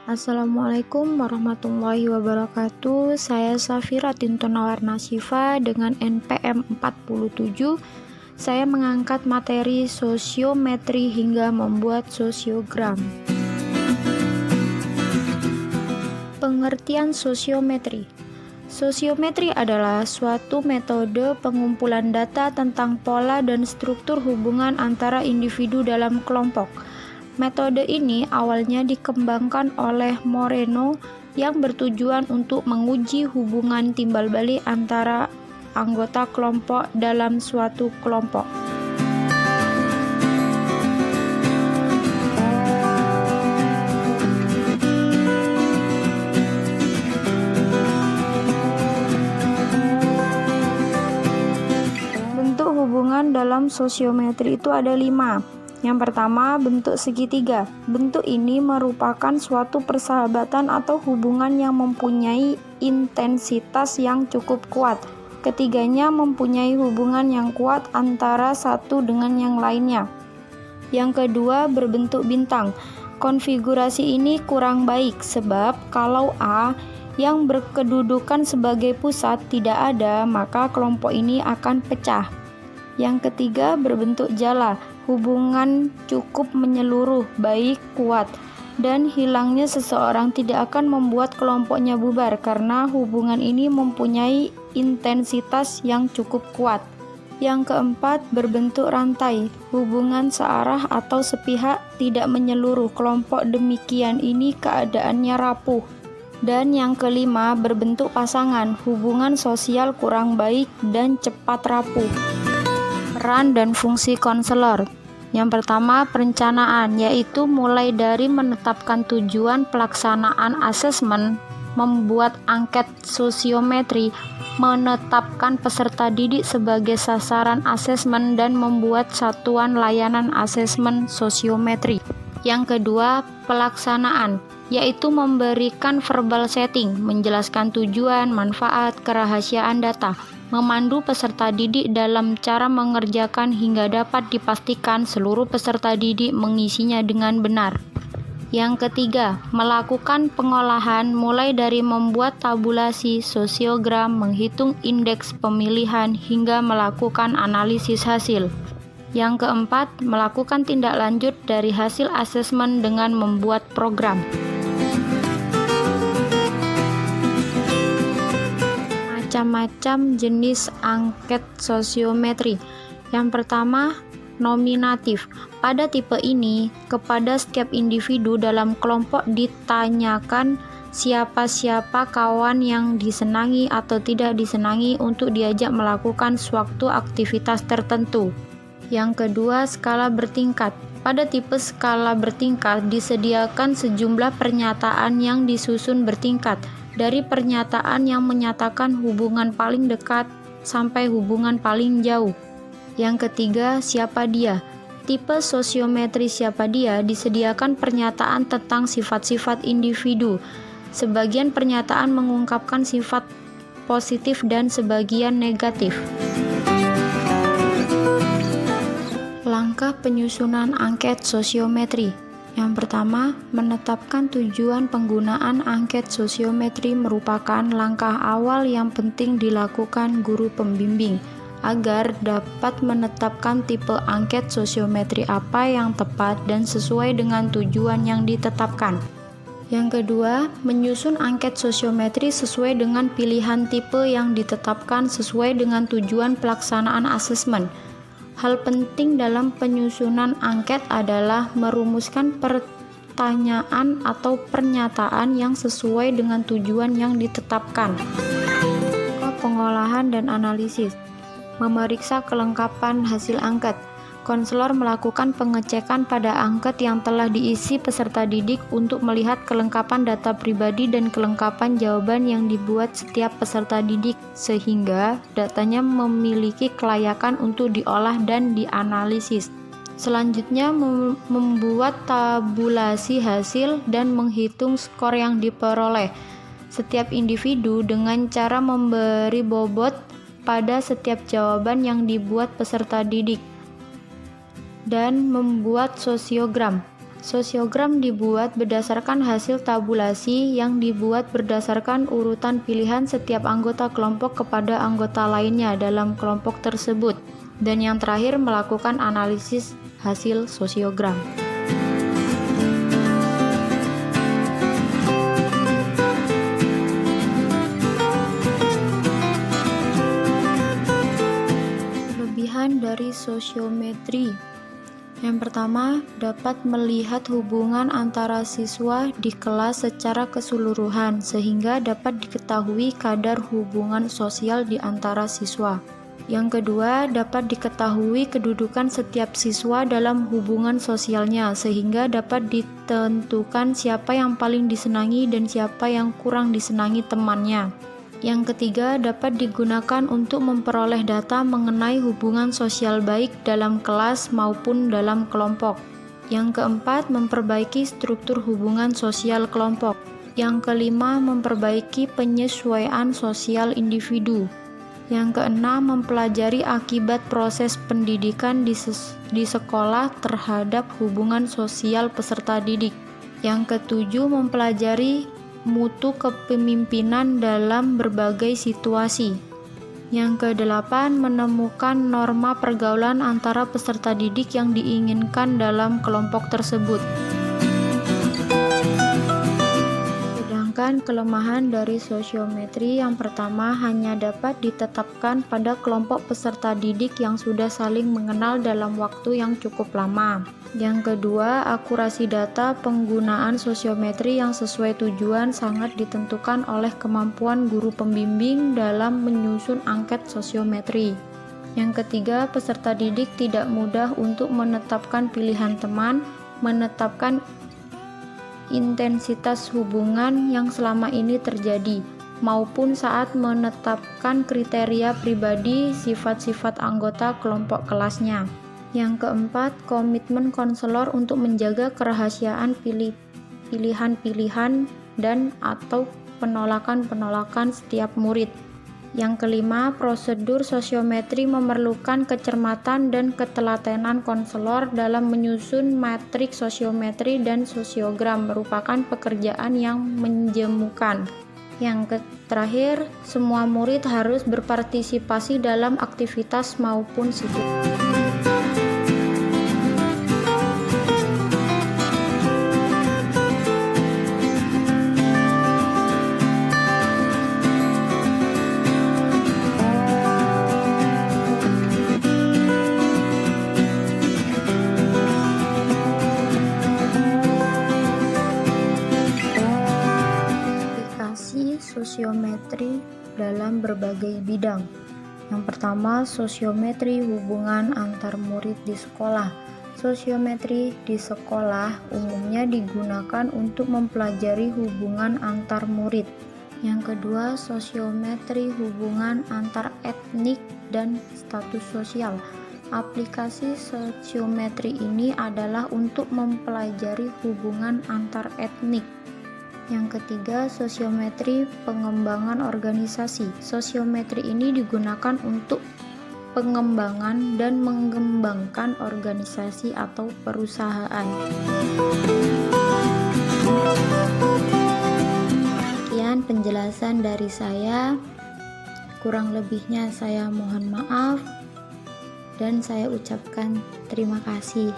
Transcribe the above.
Assalamualaikum warahmatullahi wabarakatuh. Saya Safira Tintonawarna Syifa dengan NPM 47. Saya mengangkat materi sosiometri hingga membuat sosiogram. Pengertian sosiometri. Sosiometri adalah suatu metode pengumpulan data tentang pola dan struktur hubungan antara individu dalam kelompok. Metode ini awalnya dikembangkan oleh Moreno yang bertujuan untuk menguji hubungan timbal balik antara anggota kelompok dalam suatu kelompok. Bentuk hubungan dalam sosiometri itu ada 5. Yang pertama, bentuk segitiga. Bentuk ini merupakan suatu persahabatan atau hubungan yang mempunyai intensitas yang cukup kuat. Ketiganya mempunyai hubungan yang kuat antara satu dengan yang lainnya. Yang kedua, berbentuk bintang. Konfigurasi ini kurang baik sebab kalau A yang berkedudukan sebagai pusat tidak ada, maka kelompok ini akan pecah. Yang ketiga, berbentuk jala. Hubungan cukup menyeluruh, baik, kuat, dan hilangnya seseorang tidak akan membuat kelompoknya bubar karena hubungan ini mempunyai intensitas yang cukup kuat. Yang keempat, berbentuk rantai. Hubungan searah atau sepihak tidak menyeluruh. Kelompok demikian ini keadaannya rapuh. Dan yang kelima, berbentuk pasangan. Hubungan sosial kurang baik dan cepat rapuh. Peran dan fungsi konselor. Yang pertama, perencanaan, yaitu mulai dari menetapkan tujuan pelaksanaan asesmen, membuat angket sosiometri, menetapkan peserta didik sebagai sasaran asesmen, dan membuat satuan layanan asesmen sosiometri. Yang kedua, pelaksanaan, yaitu memberikan verbal setting, menjelaskan tujuan, manfaat, kerahasiaan data, memandu peserta didik dalam cara mengerjakan hingga dapat dipastikan seluruh peserta didik mengisinya dengan benar. Yang ketiga, melakukan pengolahan mulai dari membuat tabulasi, sosiogram, menghitung indeks pemilihan hingga melakukan analisis hasil. Yang keempat, melakukan tindak lanjut dari hasil asesmen dengan membuat program. Macam-macam jenis angket sosiometri. Yang pertama, nominatif. Pada tipe ini, kepada setiap individu dalam kelompok ditanyakan siapa-siapa kawan yang disenangi atau tidak disenangi untuk diajak melakukan suatu aktivitas tertentu. Yang kedua, skala bertingkat. Pada tipe skala bertingkat disediakan sejumlah pernyataan yang disusun bertingkat, dari pernyataan yang menyatakan hubungan paling dekat sampai hubungan paling jauh. Yang ketiga, siapa dia. Tipe sosiometri siapa dia disediakan pernyataan tentang sifat-sifat individu. Sebagian pernyataan mengungkapkan sifat positif dan sebagian negatif. Langkah penyusunan angket sosiometri. Yang pertama, menetapkan tujuan penggunaan angket sosiometri merupakan langkah awal yang penting dilakukan guru pembimbing agar dapat menetapkan tipe angket sosiometri apa yang tepat dan sesuai dengan tujuan yang ditetapkan. Yang kedua, menyusun angket sosiometri sesuai dengan pilihan tipe yang ditetapkan sesuai dengan tujuan pelaksanaan asesmen. Hal penting dalam penyusunan angket adalah merumuskan pertanyaan atau pernyataan yang sesuai dengan tujuan yang ditetapkan. Pengolahan dan analisis. Memeriksa kelengkapan hasil angket. Konselor melakukan pengecekan pada angket yang telah diisi peserta didik untuk melihat kelengkapan data pribadi dan kelengkapan jawaban yang dibuat setiap peserta didik, sehingga datanya memiliki kelayakan untuk diolah dan dianalisis. Selanjutnya, membuat tabulasi hasil dan menghitung skor yang diperoleh setiap individu dengan cara memberi bobot pada setiap jawaban yang dibuat peserta didik. Dan membuat sosiogram. Sosiogram dibuat berdasarkan hasil tabulasi yang dibuat berdasarkan urutan pilihan setiap anggota kelompok kepada anggota lainnya dalam kelompok tersebut, dan yang terakhir melakukan analisis hasil sosiogram. Kelebihan dari sosiometri. Yang pertama, dapat melihat hubungan antara siswa di kelas secara keseluruhan, sehingga dapat diketahui kadar hubungan sosial di antara siswa. Yang kedua, dapat diketahui kedudukan setiap siswa dalam hubungan sosialnya, sehingga dapat ditentukan siapa yang paling disenangi dan siapa yang kurang disenangi temannya. Yang ketiga, dapat digunakan untuk memperoleh data mengenai hubungan sosial baik dalam kelas maupun dalam kelompok. Yang keempat, memperbaiki struktur hubungan sosial kelompok. Yang kelima, memperbaiki penyesuaian sosial individu. Yang keenam, mempelajari akibat proses pendidikan di sekolah terhadap hubungan sosial peserta didik. Yang ketujuh, mempelajari mutu kepemimpinan dalam berbagai situasi. Yang kedelapan, menemukan norma pergaulan antara peserta didik yang diinginkan dalam kelompok tersebut. Sedangkan kelemahan dari sosiometri yang pertama hanya dapat ditetapkan pada kelompok peserta didik yang sudah saling mengenal dalam waktu yang cukup lama. Yang kedua, akurasi data penggunaan sosiometri yang sesuai tujuan sangat ditentukan oleh kemampuan guru pembimbing dalam menyusun angket sosiometri. Yang ketiga, peserta didik tidak mudah untuk menetapkan pilihan teman, menetapkan intensitas hubungan yang selama ini terjadi, maupun saat menetapkan kriteria pribadi sifat-sifat anggota kelompok kelasnya. Yang keempat, komitmen konselor untuk menjaga kerahasiaan pilihan-pilihan dan atau penolakan-penolakan setiap murid. Yang kelima, prosedur sosiometri memerlukan kecermatan dan ketelatenan konselor dalam menyusun matrik sosiometri dan sosiogram merupakan pekerjaan yang menjemukan. Yang terakhir, semua murid harus berpartisipasi dalam aktivitas maupun situs. Sosiometri dalam berbagai bidang. Yang pertama, sosiometri hubungan antar murid di sekolah. Sosiometri di sekolah umumnya digunakan untuk mempelajari hubungan antar murid. Yang kedua, sosiometri hubungan antar etnik dan status sosial. Aplikasi sosiometri ini adalah untuk mempelajari hubungan antar etnik. Yang ketiga, sosiometri pengembangan organisasi. Sosiometri ini digunakan untuk pengembangan dan mengembangkan organisasi atau perusahaan. Sekian penjelasan dari saya. Kurang lebihnya saya mohon maaf dan saya ucapkan terima kasih.